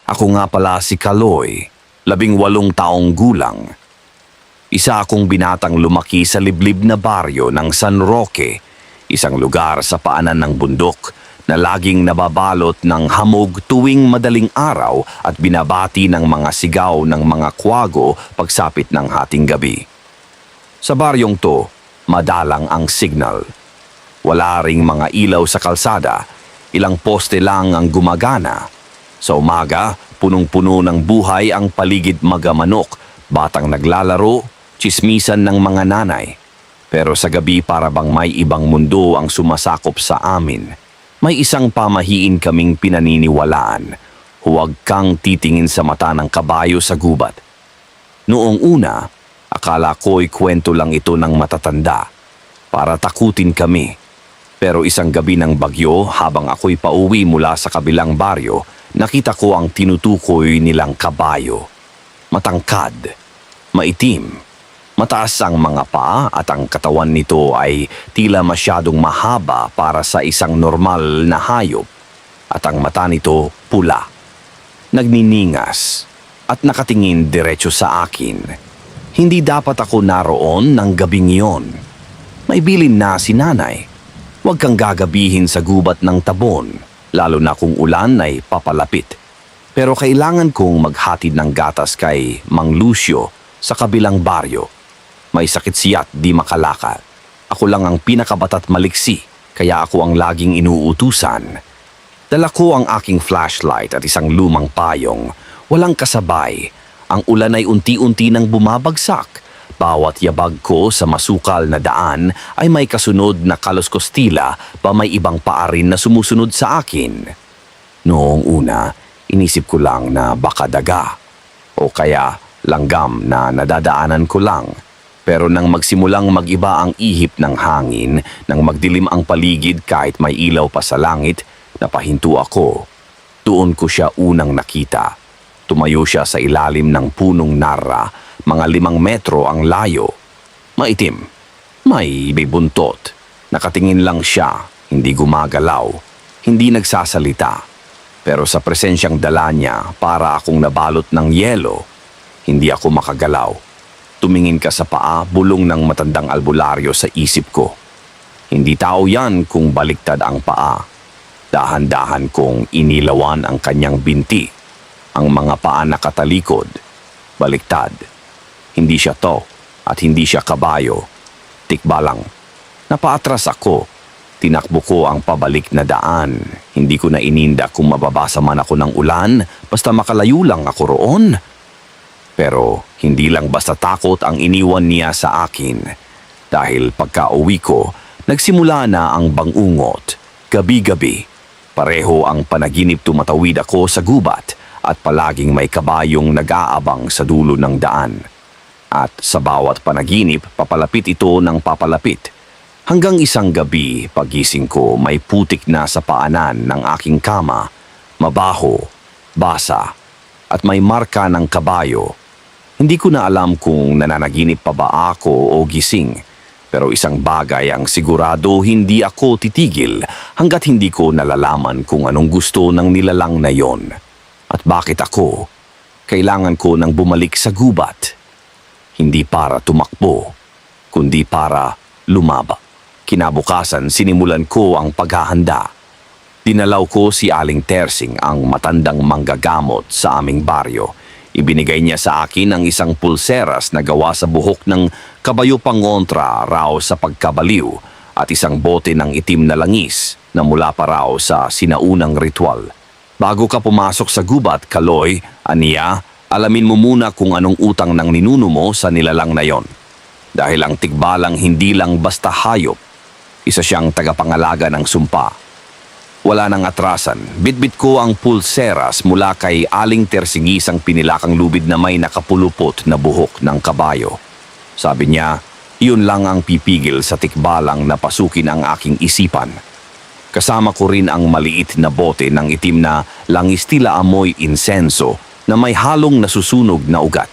Ako nga pala si Kaloy, 18 taong gulang. Isa akong binatang lumaki sa liblib na baryo ng San Roque, isang lugar sa paanan ng bundok na laging nababalot ng hamog tuwing madaling araw at binabati ng mga sigaw ng mga kwago pagsapit ng hating gabi. Sa baryong to, madalang ang signal. Wala ring mga ilaw sa kalsada, ilang poste lang ang gumagana. Sa umaga, punong-puno ng buhay ang paligid magamanok, batang naglalaro, tsismisan ng mga nanay. Pero sa gabi para bang may ibang mundo ang sumasakop sa amin. May isang pamahiin kaming pinaniniwalaan. Huwag kang titingin sa mata ng kabayo sa gubat. Noong una, akala ko'y kwento lang ito ng matatanda para takutin kami. Pero isang gabi ng bagyo habang ako'y pauwi mula sa kabilang baryo, nakita ko ang tinutukoy nilang kabayo. Matangkad, maitim, mataas ang mga paa at ang katawan nito ay tila masyadong mahaba para sa isang normal na hayop. At ang mata nito pula, nagniningas at nakatingin diretso sa akin. Hindi dapat ako naroon ng gabing iyon. May bilin na si nanay. Huwag kang gagabihin sa gubat ng tabon, lalo na kung ulan ay papalapit. Pero kailangan kong maghatid ng gatas kay Mang Lucio sa kabilang baryo. May sakit siya't di makalakad. Ako lang ang pinakabata't maliksi, kaya ako ang laging inuutusan. Dala ko ang aking flashlight at isang lumang payong. Walang kasabay. Ang ulan ay unti-unti nang bumabagsak. Bawat yabag ko sa masukal na daan ay may kasunod na kaluskostila pa may ibang paarin na sumusunod sa akin. Noong una, inisip ko lang na baka daga o kaya langgam na nadadaanan ko lang. Pero nang magsimulang mag-iba ang ihip ng hangin, nang magdilim ang paligid kahit may ilaw pa sa langit, napahinto ako. Doon ko siya unang nakita. Tumayo siya sa ilalim ng punong narra, mga 5 metro ang layo. Maitim, may buntot. Nakatingin lang siya, hindi gumagalaw, hindi nagsasalita. Pero sa presensyang dala niya, para akong nabalot ng yelo. Hindi ako makagalaw. Tumingin ka sa paa, bulong ng matandang albularyo sa isip ko. Hindi tao yan kung baliktad ang paa. Dahan-dahan kong inilawan ang kanyang binti. Ang mga paa nakatalikod, baliktad. Hindi siya to at hindi siya kabayo. Tikba lang. Napaatras ako. Tinakbo ko ang pabalik na daan. Hindi ko na ininda kung mababasa man ako ng ulan, basta makalayo lang ako roon. Pero hindi lang basta takot ang iniwan niya sa akin. Dahil pagka-uwi ko, nagsimula na ang bangungot. Gabi-gabi, pareho ang panaginip tumatawid ako sa gubat at palaging may kabayong nag-aabang sa dulo ng daan. At sa bawat panaginip, papalapit ito ng papalapit. Hanggang isang gabi, pagising ko, may putik na sa paanan ng aking kama, mabaho, basa, at may marka ng kabayo. Hindi ko na alam kung nananaginip pa ba ako o gising, pero isang bagay ang sigurado hindi ako titigil hanggat hindi ko nalalaman kung anong gusto ng nilalang na yon. At bakit ako? Kailangan ko nang bumalik sa gubat. Hindi para tumakbo, kundi para lumaba. Kinabukasan, sinimulan ko ang paghahanda. Dinalaw ko si Aling Tersing, ang matandang manggagamot sa aming baryo. Ibinigay niya sa akin ang isang pulseras na gawa sa buhok ng kabayo pangontra raw sa pagkabaliw at isang bote ng itim na langis na mula pa raw sa sinaunang ritual. Bago ka pumasok sa gubat, Kaloy, aniya, alamin mo muna kung anong utang ng ninuno mo sa nilalang na yon. Dahil ang tikbalang hindi lang basta hayop, isa siyang tagapangalaga ng sumpa. Wala nang atrasan, bitbit ko ang pulseras mula kay Aling Tersingisang pinilakang lubid na may nakapulupot na buhok ng kabayo. Sabi niya, yun lang ang pipigil sa tikbalang na pasukin ang aking isipan. Kasama ko rin ang maliit na bote ng itim na langis tila amoy insenso na may halong nasusunog na ugat.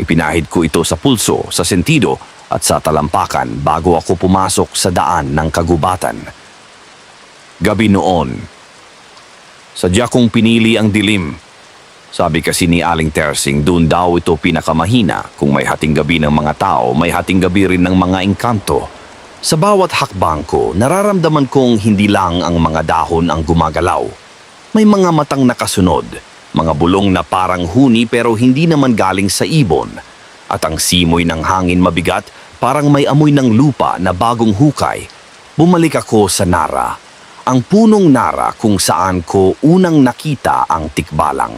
Ipinahid ko ito sa pulso, sa sentido at sa talampakan bago ako pumasok sa daan ng kagubatan. Gabi noon. Sadya kong pinili ang dilim. Sabi kasi ni Aling Tersing, doon daw ito pinakamahina. Kung may hating gabi ng mga tao, may hating gabi rin ng mga engkanto. Sa bawat hakbang ko, nararamdaman kong hindi lang ang mga dahon ang gumagalaw. May mga matang nakasunod, mga bulong na parang huni pero hindi naman galing sa ibon. At ang simoy ng hangin mabigat, parang may amoy ng lupa na bagong hukay. Bumalik ako sa Nara. Ang punong Nara kung saan ko unang nakita ang tikbalang.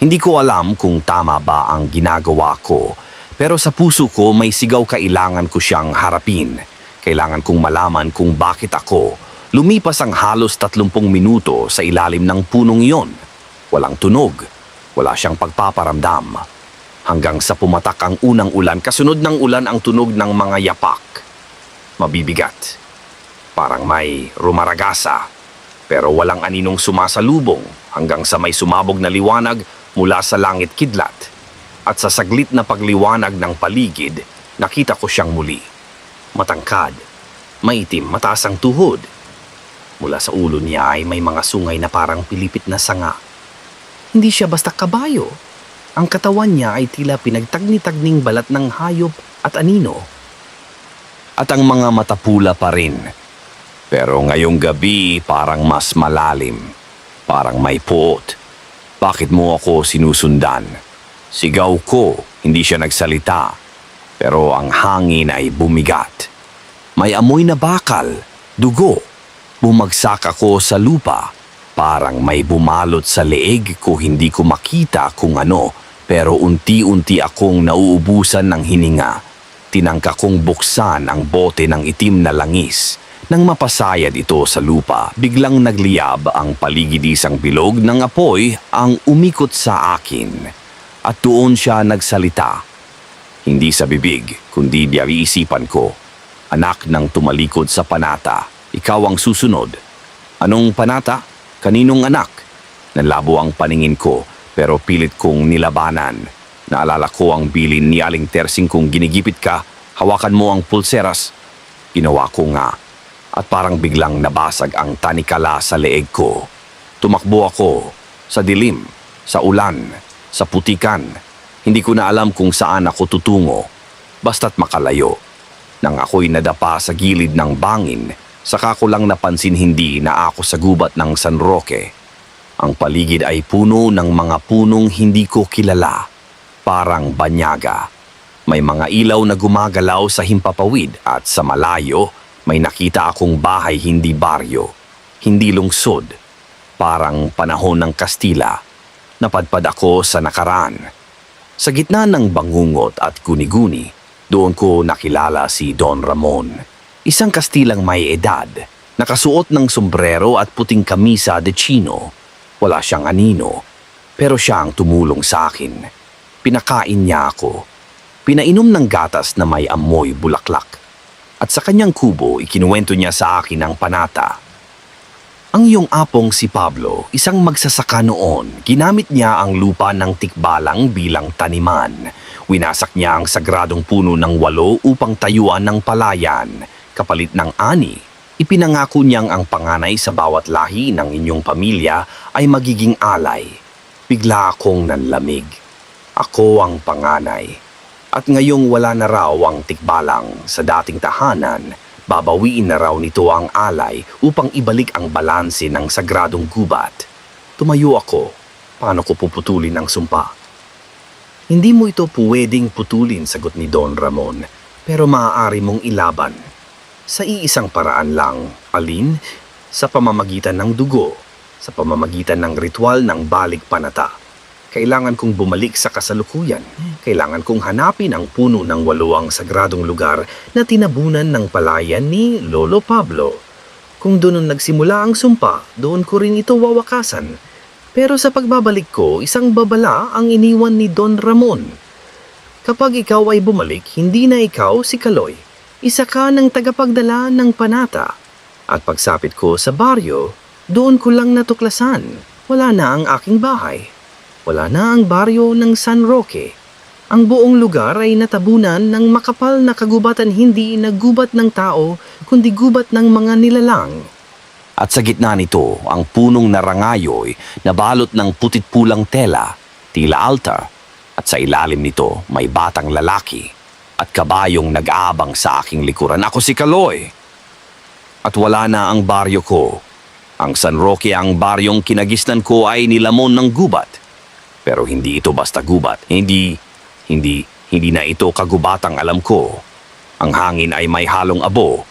Hindi ko alam kung tama ba ang ginagawa ko, pero sa puso ko may sigaw kailangan ko siyang harapin. Kailangan kong malaman kung bakit ako. Lumipas ang halos 30 minuto sa ilalim ng punong iyon. Walang tunog, wala siyang pagpaparamdam. Hanggang sa pumatak ang unang ulan, kasunod ng ulan ang tunog ng mga yapak. Mabibigat. Parang may rumaragasa, pero walang aninong sumasalubong hanggang sa may sumabog na liwanag mula sa langit kidlat. At sa saglit na pagliwanag ng paligid, nakita ko siyang muli. Matangkad, maitim, mataas ang tuhod. Mula sa ulo niya ay may mga sungay na parang pilipit na sanga. Hindi siya basta kabayo. Ang katawan niya ay tila pinagtagni-tagning balat ng hayop at anino. At ang mga mata pula pa rin. Pero ngayong gabi parang mas malalim. Parang may puot. Bakit mo ako sinusundan? Sigaw ko, hindi siya nagsalita. Pero ang hangin ay bumigat. May amoy na bakal, dugo. Bumagsak ako sa lupa. Parang may bumalot sa leeg ko, hindi ko makita kung ano. Pero unti-unti akong nauubusan ng hininga. Tinangka kong buksan ang bote ng itim na langis. Nang mapasayad ito sa lupa, biglang nagliyab ang paligid-isang bilog ng apoy ang umikot sa akin. At doon siya nagsalita. Hindi sa bibig, kundi diyaisipan ko. Anak ng tumalikod sa panata, ikaw ang susunod. Anong panata? Kaninong anak? Nalabo ang paningin ko, pero pilit kong nilabanan. Naalala ko ang bilin ni Aling Tersing kung ginigipit ka, hawakan mo ang pulseras. Ginawa ko nga. At parang biglang nabasag ang tanikala sa leeg ko. Tumakbo ako sa dilim, sa ulan, sa putikan. Hindi ko na alam kung saan ako tutungo, basta't makalayo. Nang ako'y nadapa sa gilid ng bangin, saka ko lang napansin hindi na ako sa gubat ng San Roque. Ang paligid ay puno ng mga punong hindi ko kilala, parang banyaga. May mga ilaw na gumagalaw sa himpapawid at sa malayo, may nakita akong bahay hindi baryo, hindi lungsod, parang panahon ng Kastila. Napadpad ako sa nakaraan. Sa gitna ng bangungot at guni-guni, doon ko nakilala si Don Ramon. Isang Kastilang may edad, nakasuot ng sombrero at puting kamisa de chino. Wala siyang anino, pero siya ang tumulong sa akin. Pinakain niya ako. Pinainom ng gatas na may amoy bulaklak. At sa kanyang kubo, ikinuwento niya sa akin ang panata. Ang iyong apong si Pablo, isang magsasaka noon, ginamit niya ang lupa ng tikbalang bilang taniman. Winasak niya ang sagradong puno ng walo upang tayuan ng palayan. Kapalit ng ani, ipinangako niyang ang panganay sa bawat lahi ng inyong pamilya ay magiging alay. Bigla akong nanlamig. Ako ang panganay. At ngayong wala na raw ang tikbalang sa dating tahanan, babawiin na raw nito ang alay upang ibalik ang balanse ng sagradong gubat. Tumayo ako. Paano ko puputulin ang sumpa? Hindi mo ito pwedeng putulin, sagot ni Don Ramon, pero maaari mong ilaban. Sa iisang paraan lang, alin? Sa pamamagitan ng dugo, sa pamamagitan ng ritual ng balik panata. Kailangan kong bumalik sa kasalukuyan. Kailangan kong hanapin ang puno ng waluang sagradong lugar na tinabunan ng palayan ni Lolo Pablo. Kung doon nagsimula ang sumpa, doon ko rin ito wawakasan. Pero sa pagbabalik ko, isang babala ang iniwan ni Don Ramon. Kapag ikaw ay bumalik, hindi na ikaw si Kaloy. Isa ka ng tagapagdala ng panata. At pagsapit ko sa baryo, doon ko lang natuklasan. Wala na ang aking bahay. Wala na ang baryo ng San Roque. Ang buong lugar ay natabunan ng makapal na kagubatan, hindi naggubat ng tao, kundi gubat ng mga nilalang. At sa gitna nito, ang punong narangayoy na balot ng putit-pulang tela, tila altar, at sa ilalim nito may batang lalaki at kabayong nag-aabang sa aking likuran. Ako si Kaloy. At wala na ang baryo ko. Ang San Roque ang baryong kinagisnan ko ay nilamon ng gubat. Pero hindi ito basta gubat. Hindi na ito kagubatang alam ko. Ang hangin ay may halong abo.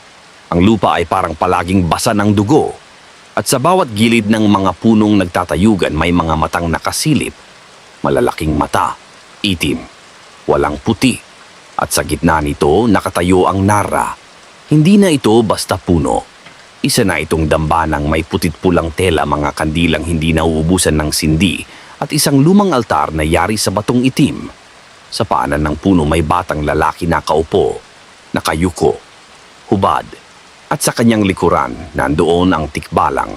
Ang lupa ay parang palaging basa ng dugo. At sa bawat gilid ng mga punong nagtatayugan may mga matang nakasilip. Malalaking mata, itim, walang puti. At sa gitna nito nakatayo ang Nara. Hindi na ito basta puno. Isa na itong dambanang may putit pulang tela, mga kandilang hindi nauubusan ng sindi at isang lumang altar na yari sa batong itim. Sa paanan ng puno may batang lalaki na kaupo, nakayuko, hubad, at sa kanyang likuran nandoon ang tikbalang.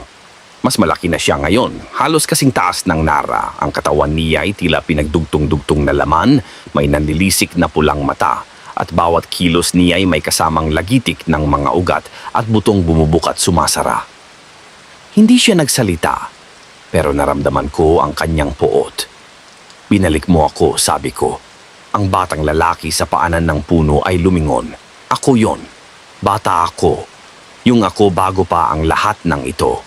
Mas malaki na siya ngayon, halos kasing taas ng Nara. Ang katawan niya ay tila pinagdugtong-dugtong na laman, may nanlilisik na pulang mata, at bawat kilos niya ay may kasamang lagitik ng mga ugat at butong bumubuk at sumasara. Hindi siya nagsalita, pero naramdaman ko ang kanyang poot. Binalik mo ako, sabi ko. Ang batang lalaki sa paanan ng puno ay lumingon. Ako yon. Bata ako. Yung ako bago pa ang lahat ng ito.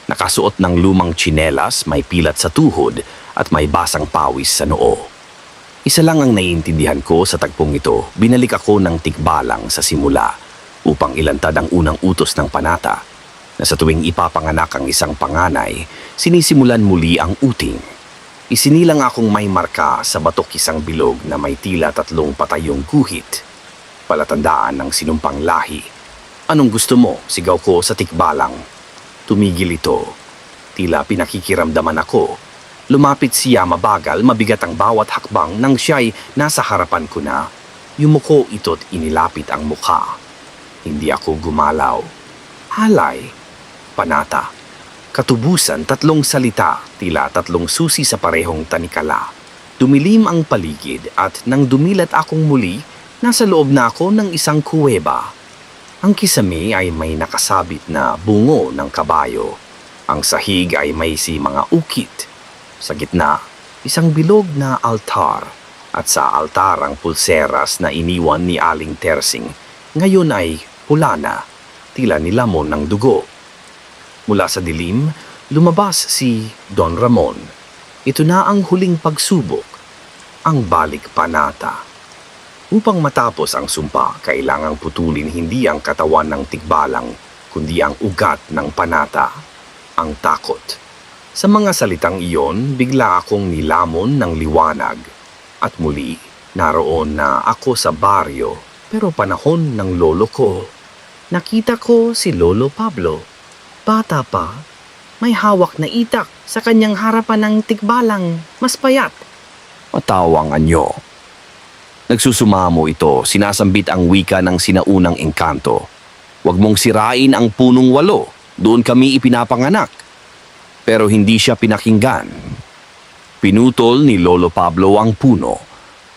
Nakasuot ng lumang tsinelas, may pilat sa tuhod at may basang pawis sa noo. Isa lang ang naiintindihan ko sa tagpong ito. Binalik ako ng tikbalang sa simula upang ilantad ang unang utos ng panata na sa tuwing ipapanganak ang isang panganay, sinisimulan muli ang uting. Isinilang akong may marka sa batok isang bilog na may tila 3 patayong guhit. Palatandaan ng sinumpang lahi. Anong gusto mo? Sigaw ko sa tikbalang. Tumigil ito. Tila pinakikiramdaman ako. Lumapit siya mabagal, mabigat ang bawat hakbang nang siya'y nasa harapan ko na. Yumuko ito't inilapit ang mukha. Hindi ako gumalaw. Halay. Panata. Katubusan, 3 salita, tila 3 susi sa parehong tanikala. Dumilim ang paligid at nang dumilat akong muli, nasa loob na ako ng isang kuweba. Ang kisame ay may nakasabit na bungo ng kabayo. Ang sahig ay may mga ukit. Sa gitna, isang bilog na altar at sa altar ang pulseras na iniwan ni Aling Tersing. Ngayon ay pula na, tila nilamon ng dugo. Mula sa dilim, lumabas si Don Ramon. Ito na ang huling pagsubok, ang balik panata. Upang matapos ang sumpa, kailangang putulin hindi ang katawan ng tikbalang, kundi ang ugat ng panata, ang takot. Sa mga salitang iyon, bigla akong nilamon ng liwanag. At muli, naroon na ako sa baryo, pero panahon ng lolo ko. Nakita ko si Lolo Pablo. Bata pa, may hawak na itak sa kanyang harapan ng tikbalang, mas payat. Matawang anyo. Nagsusumamo ito, sinasambit ang wika ng sinaunang engkanto. Huwag mong sirain ang punong 8, doon kami ipinapanganak. Pero hindi siya pinakinggan. Pinutol ni Lolo Pablo ang puno.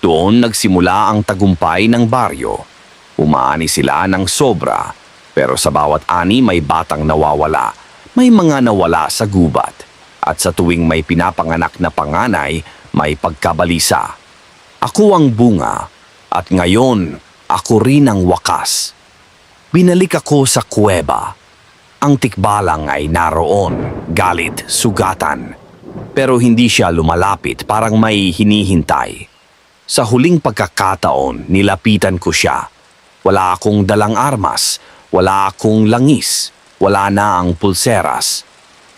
Doon nagsimula ang tagumpay ng baryo. Umaani sila ng sobra, pero sa bawat ani may batang nawawala. May mga nawala sa gubat. At sa tuwing may pinapanganak na panganay, may pagkabalisa. Ako ang bunga, at ngayon ako rin ang wakas. Binalik ako sa kuweba. Ang tikbalang ay naroon, galit, sugatan. Pero hindi siya lumalapit, parang may hinihintay. Sa huling pagkakataon, nilapitan ko siya. Wala akong dalang armas, wala akong langis, wala na ang pulseras.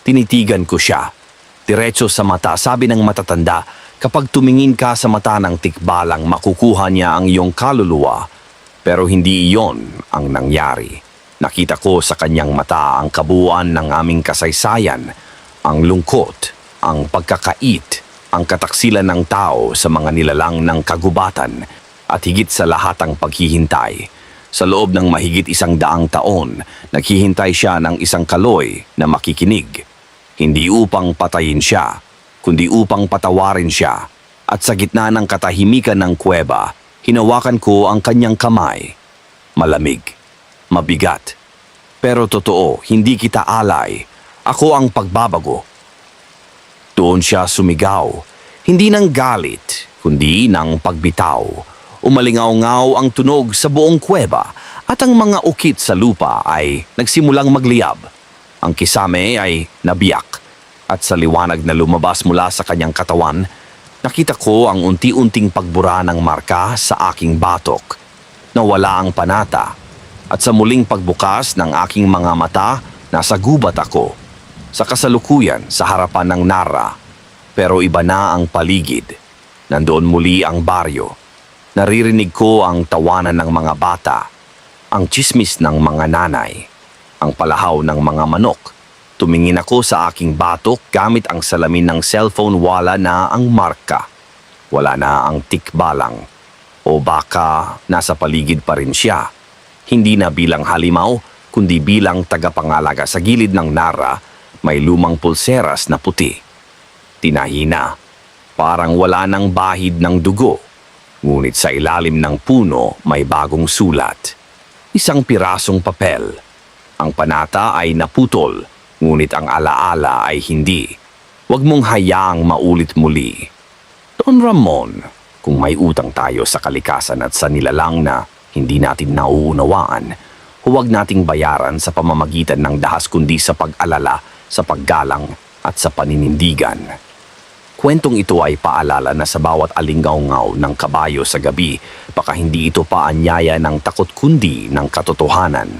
Tinitigan ko siya. Diretso sa mata, sabi ng matatanda, kapag tumingin ka sa mata ng tikbalang, makukuha niya ang iyong kaluluwa. Pero hindi iyon ang nangyari. Nakita ko sa kanyang mata ang kabuuan ng aming kasaysayan, ang lungkot, ang pagkakait, ang kataksilan ng tao sa mga nilalang ng kagubatan, at higit sa lahat ang paghihintay. Sa loob ng mahigit 100 taon, naghihintay siya ng isang Kaloy na makikinig. Hindi upang patayin siya, kundi upang patawarin siya. At sa gitna ng katahimikan ng kuweba, hinawakan ko ang kanyang kamay. Malamig. Mabigat. Pero totoo, hindi kita alay. Ako ang pagbabago. Doon siya sumigaw. Hindi ng galit, kundi ng pagbitaw. Umalingaw-ngaw ang tunog sa buong kuweba at ang mga ukit sa lupa ay nagsimulang magliyab. Ang kisame ay nabiyak at sa liwanag na lumabas mula sa kanyang katawan, nakita ko ang unti-unting pagbura ng marka sa aking batok. Nawala ang panata at sa muling pagbukas ng aking mga mata, nasa gubat ako. Sa kasalukuyan sa harapan ng Nara, pero iba na ang paligid. Nandoon muli ang baryo. Naririnig ko ang tawanan ng mga bata, ang tsismis ng mga nanay, ang palahaw ng mga manok. Tumingin ako sa aking batok gamit ang salamin ng cellphone, wala na ang marka. Wala na ang tikbalang. O baka nasa paligid pa rin siya. Hindi na bilang halimaw, kundi bilang tagapangalaga sa gilid ng Nara, may lumang pulseras na puti. Tinahina, parang wala nang bahid ng dugo. Ngunit sa ilalim ng puno may bagong sulat. Isang pirasong papel. Ang panata ay naputol, ngunit ang alaala ay hindi. Huwag mong hayaang maulit muli. Don Ramon, kung may utang tayo sa kalikasan at sa nilalang na hindi natin nauunawaan, huwag nating bayaran sa pamamagitan ng dahas kundi sa pag-alala, sa paggalang at sa paninindigan. Kwentong ito ay paalala na sa bawat alingaw-ngaw ng kabayo sa gabi, baka hindi ito paanyaya ng takot kundi ng katotohanan.